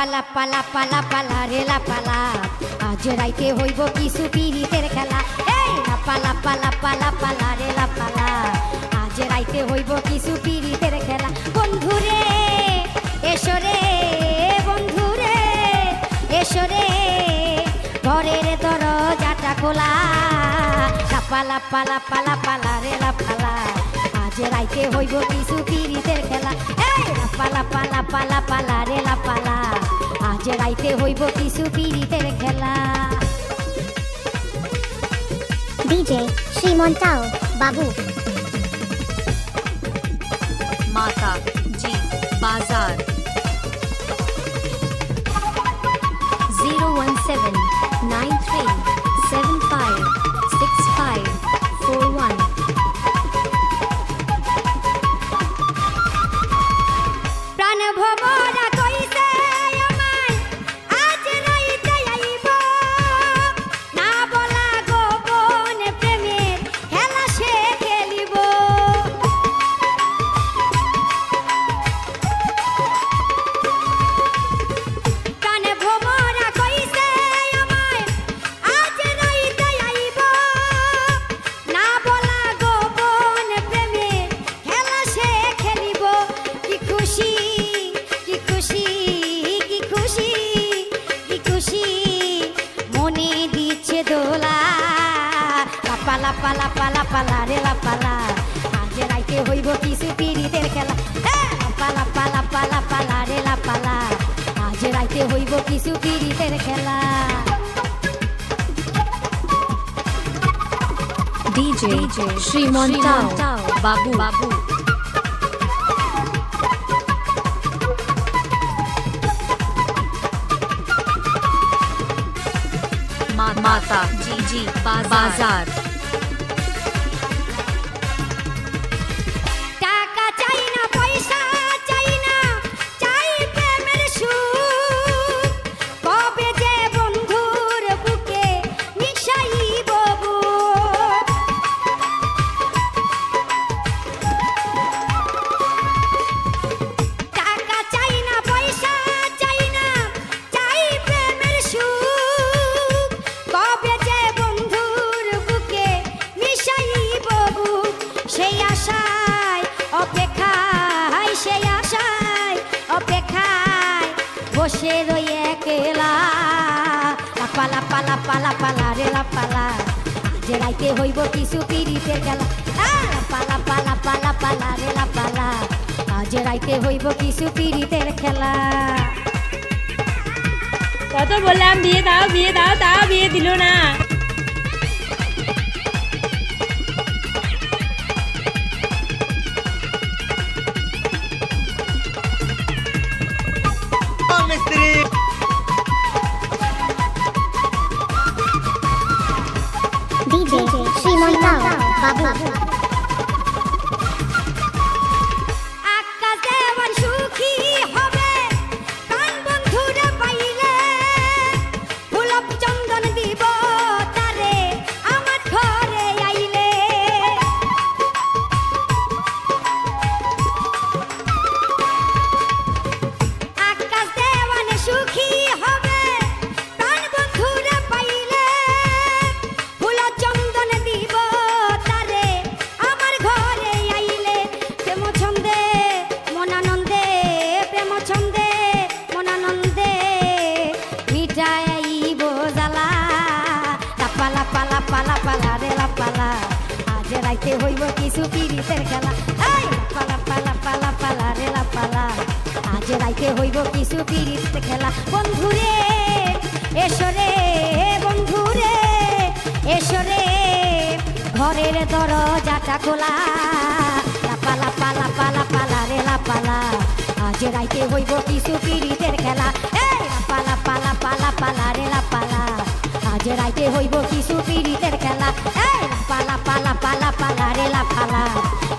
পালা পালা পালা পালা রে লাপালা আজ রাইতে হইব কিছু পিরিতের খেলা এই লাপালা পালা পালা পালা রে লাপালা আজ রাইতে হইব কিছু পিরিতের খেলা বন্ধুরে এসো রে বন্ধুরে এসো রে ঘরের দরজাটা খোলা লাপালা পালা পালা পালা রে লাপালা আজ রাইতে হইব কিছু পিরিতের খেলা এই লাপালা পালা পালা পালা রে লাপালা আজ রাইতে হইব কিছু পিরিতের খেলা ডিজে শ্রীমন্তাও বাবু माता जी बाजार 01793756541 প্রাণ ভবরা কইছে আমায় আজ রাইতে আইব না বলা গোপন প্রেমের খেলা সে খেলিব প্রাণ ভবরা কইছে আমায় আজ রাইতে আইব না বলা গোপন প্রেমের খেলা সে খেলিব কি খুশি কি খুশি কি খুশি কি খুশি মনে দিচ্ছে দোলা লাপালা পালা পালা পালা রে লাপালা আজ রাইতে হইব কিছু পিরিতের খেলা লাপালা পালা পালা পালা রে লাপালা আজ রাইতে হইব কিছু পিরিতের খেলা डीजे श्रीमंताओ बाबू बाबू माता जी बाजार টাকা চাই না পয়সা চাই না চাই প্রেমের সুখ কবে যে বন্ধুর বুকে মিশাইব বুক টাকা চাই না পয়সা চাই না চাই প্রেমের সুখ কবে যে বন্ধুর বুকে মিশাইব বুক সেই আশায় অপেক্ষায় সেই আশায় অপেক্ষায় বসে রই একলা লাপালা পালা পালা পালা রে লাপালা আজ রাইতে হইব কিছু পিরিতের খেলা পালা পালা পালা পালা রে লাপালা আজ রাইতে হইব কিছু পিরিতের খেলা কত বললাম বিয়ে দাও তাও বিয়ে দিল না ডিজে শ্রীমন্তাও বাবু আকাশ দেওয়ান সুখী হবে প্রাণ বন্ধুরে পাইলে গোলাপ চন্দন দিব তারে আমার ঘরে আইলে আকাশ দেওয়ান সুখী হবে প্রাণ বন্ধুরে পাইলে গোলাপ চন্দন দিব তারে আমার ঘরে আইলে প্রেম ছন্দে মনানন্দে প্রেম ছন্দে মনানন্দে মিটাইব জ্বালা লাপালা পালা পালা পালা রে লাপালা আজ রাইতে হইব কিছু পিরিতের খেলা এই লাপালা পালা পালা পালা রে লাপালা আজ রাইতে হইব কিছু পিরিতের খেলা বন্ধুরে এসো রে বন্ধুরে এসো রে ঘরের দরজাটা খোলা লাপালা পালা পালা পালা রে লাপালা আজ রাইতে হইব কিছু পিরিতের খেলা এই লাপালা পালা পালা পালা রে লাপালা আজ রাইতে হইব কিছু পিরিতের খেলা এই লাপালা পালা পালা পালা রে লাপালা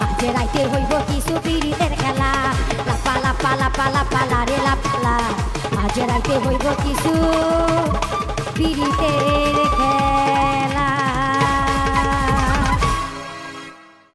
আজ রাইতে হইব কিছু পিরিতের খেলা লাপালা পালা পালা পালা রে লাপালা আজ রাইতে হইব কিছু পিরিতের